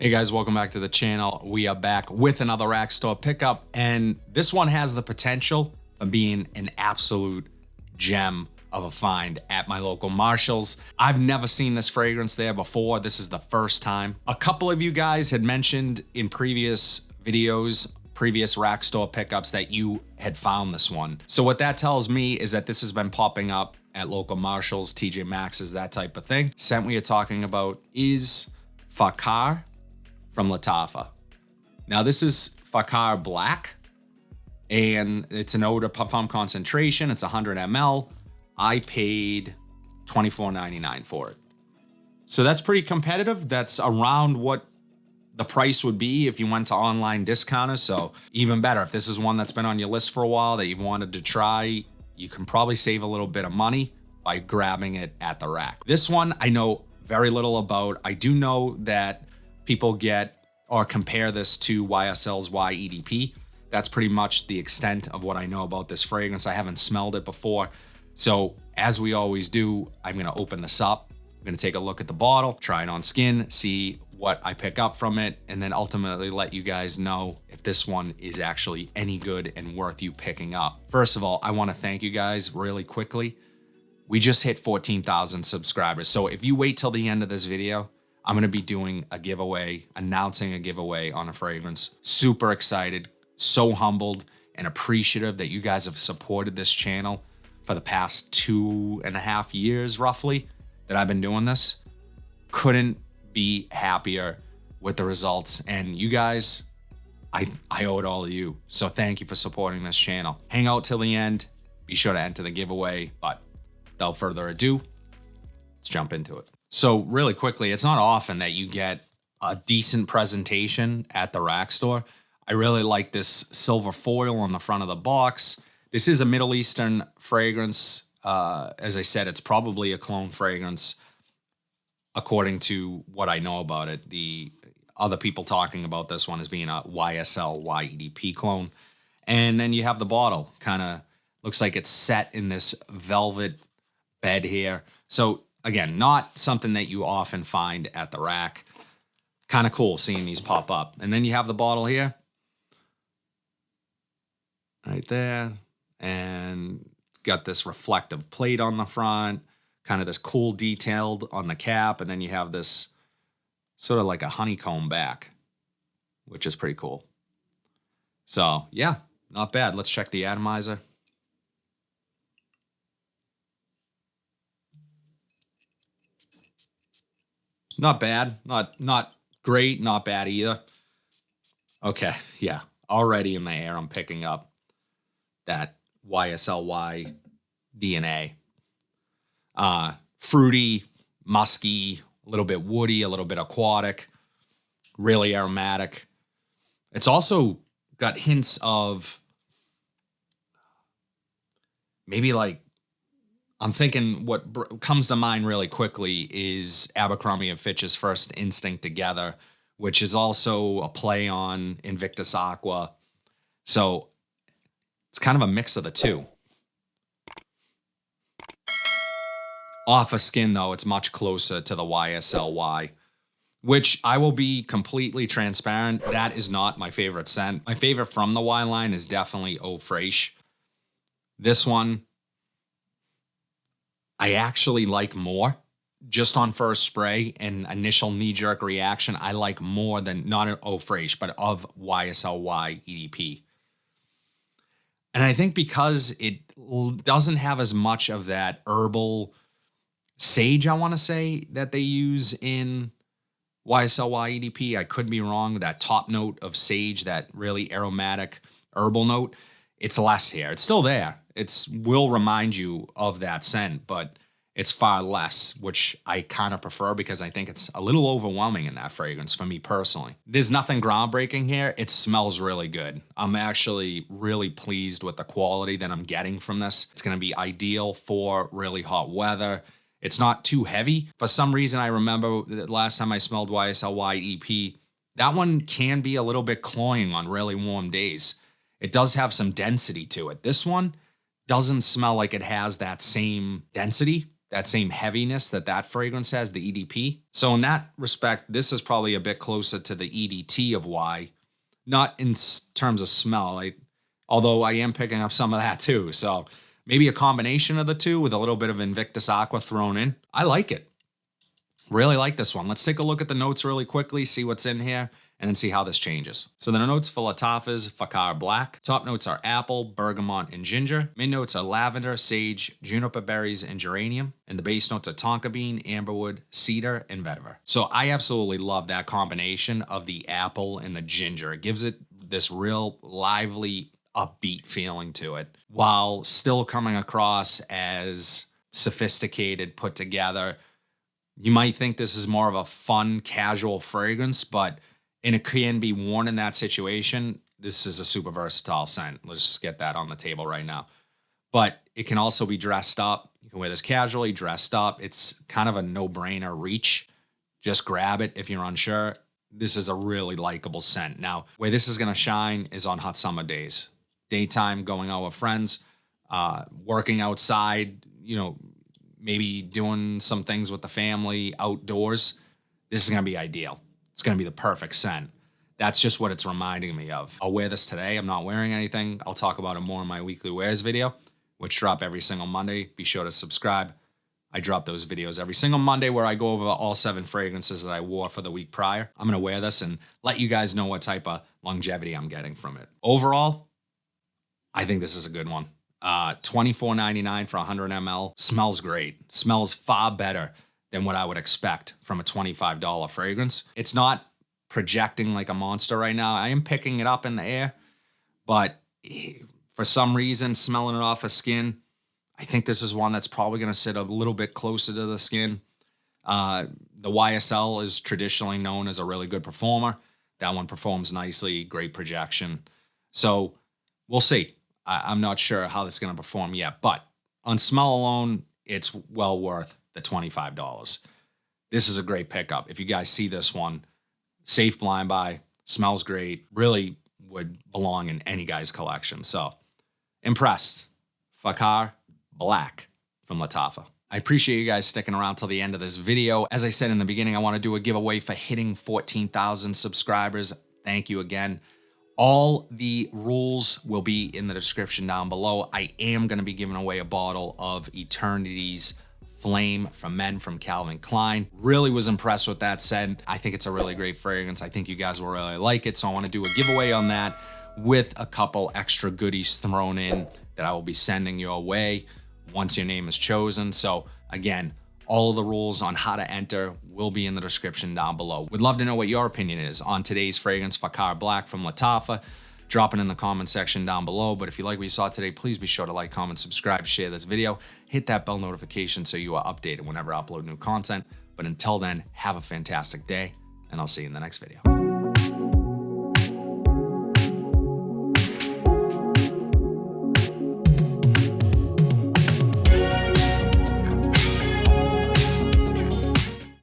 Hey guys, welcome back to the channel. We are back with another rack store pickup, and this one has the potential of being an absolute gem of a find at my local Marshall's. I've never seen this fragrance there before. This is the first time. A couple of you guys had mentioned in previous videos, previous rack store pickups, that you had found this one. So what that tells me is that this has been popping up at local Marshalls, TJ Maxx's, that type of thing. Scent we are talking about is Fakar from Lattafa. Now this is Fakar Black, and it's an eau de parfum concentration. It's 100 ml. I paid $24.99 for it. So that's pretty competitive. That's around what the price would be if you went to online discounters. So even better, if this is one that's been on your list for a while that you've wanted to try, you can probably save a little bit of money by grabbing it at the rack. This one I know very little about. I do know that people get or compare this to YSL's YEDP. That's pretty much the extent of what I know about this fragrance. I haven't smelled it before. So as we always do, I'm gonna open this up. I'm gonna take a look at the bottle, try it on skin, see what I pick up from it, and then ultimately let you guys know if this one is actually any good and worth you picking up. First of all, I wanna thank you guys really quickly. We just hit 14,000 subscribers. So if you wait till the end of this video, I'm gonna be doing a giveaway, announcing a giveaway on a fragrance. Super excited, so humbled and appreciative that you guys have supported this channel for the past 2.5 years, roughly, that I've been doing this. Couldn't be happier with the results. And you guys, I owe it all to you. So thank you for supporting this channel. Hang out till the end. Be sure to enter the giveaway. But without further ado, let's jump into it. So really quickly, it's not often that you get a decent presentation at the rack store. I really like this silver foil on the front of the box. This is a Middle Eastern fragrance. As I said, it's probably a cologne fragrance, according to what I know about it. The other people talking about this one as being a YSL YEDP cologne. And then you have the bottle. Kind of looks like it's set in this velvet bed here. So again, not something that you often find at the rack. Kind of cool seeing these pop up. And then you have the bottle here. Right there. And it's got this reflective plate on the front. Kind of this cool detailed on the cap. And then you have this sort of like a honeycomb back, which is pretty cool. So yeah, not bad. Let's check the atomizer. Not bad, not great, not bad either. Okay, yeah, already in the air I'm picking up that YSLY DNA. Fruity, musky, a little bit woody, a little bit aquatic, really aromatic. It's also got hints of maybe like, I'm thinking what comes to mind really quickly is Abercrombie & Fitch's First Instinct Together, which is also a play on Invictus Aqua. So it's kind of a mix of the two. Off of skin, though, it's much closer to the YSLY, which I will be completely transparent. That is not my favorite scent. My favorite from the Y line is definitely Eau Fraiche. This one, I actually like more. Just on first spray and initial knee-jerk reaction, I like more than, not an Eau Fraiche, but of YSLY EDP. And I think because it doesn't have as much of that herbal sage, I want to say, that they use in YSLY EDP. I could be wrong. That top note of sage, that really aromatic herbal note, it's less here. It's still there. It will remind you of that scent, but it's far less, which I kind of prefer because I think it's a little overwhelming in that fragrance for me personally. There's nothing groundbreaking here. It smells really good. I'm actually really pleased with the quality that I'm getting from this. It's going to be ideal for really hot weather. It's not too heavy. For some reason, I remember the last time I smelled YSLY EP, that one can be a little bit cloying on really warm days. It does have some density to it. This one doesn't smell like it has that same density that same heaviness that fragrance has, the EDP. So in that respect, this is probably a bit closer to the EDT of Y, not in terms of smell, although I am picking up some of that too. So maybe a combination of the two with a little bit of Invictus Aqua thrown in. I like it. Really like this one. Let's take a look at the notes really quickly, see what's in here, and then see how this changes. So the notes for Lattafa's Fakar Black. Top notes are apple, bergamot, and ginger. Mid notes are lavender, sage, juniper berries, and geranium. And the base notes are tonka bean, amberwood, cedar, and vetiver. So I absolutely love that combination of the apple and the ginger. It gives it this real lively, upbeat feeling to it, while still coming across as sophisticated, put together. You might think this is more of a fun, casual fragrance, and it can be worn in that situation. This is a super versatile scent. Let's just get that on the table right now. But it can also be dressed up. You can wear this casually, dressed up. It's kind of a no-brainer reach. Just grab it if you're unsure. This is a really likable scent. Now, where this is going to shine is on hot summer days. Daytime, going out with friends, working outside, maybe doing some things with the family outdoors. This is going to be ideal. It's going to be the perfect scent. That's just what it's reminding me of. I'll wear this today. I'm not wearing anything. I'll talk about it more in my weekly wears video, which drop every single Monday. Be sure to subscribe. I drop those videos every single Monday where I go over all 7 fragrances that I wore for the week prior. I'm going to wear this and let you guys know what type of longevity I'm getting from it. Overall, I think this is a good one. $24.99 for 100 ml. Smells great. Smells far better than what I would expect from a $25 fragrance. It's not projecting like a monster right now. I am picking it up in the air, but for some reason, smelling it off of skin, I think this is one that's probably going to sit a little bit closer to the skin. The YSL is traditionally known as a really good performer. That one performs nicely, great projection. So we'll see. I'm not sure how this is going to perform yet, but on smell alone, it's well worth the $25. This is a great pickup. If you guys see this one, safe blind buy, smells great, really would belong in any guy's collection. So impressed. Fakar Black from Lattafa. I appreciate you guys sticking around till the end of this video. As I said in the beginning, I want to do a giveaway for hitting 14,000 subscribers. Thank you again. All the rules will be in the description down below. I am going to be giving away a bottle of Eternity's Flame from Men from Calvin Klein. Really was impressed with that scent. I think it's a really great fragrance. I think you guys will really like it. So I want to do a giveaway on that with a couple extra goodies thrown in that I will be sending your way once your name is chosen. So again, all of the rules on how to enter will be in the description down below. We'd love to know what your opinion is on today's fragrance, Fakar Black from Lattafa. Drop it in the comment section down below. But if you like what you saw today, please be sure to like, comment, subscribe, share this video. Hit that bell notification so you are updated whenever I upload new content. But until then, have a fantastic day, and I'll see you in the next video.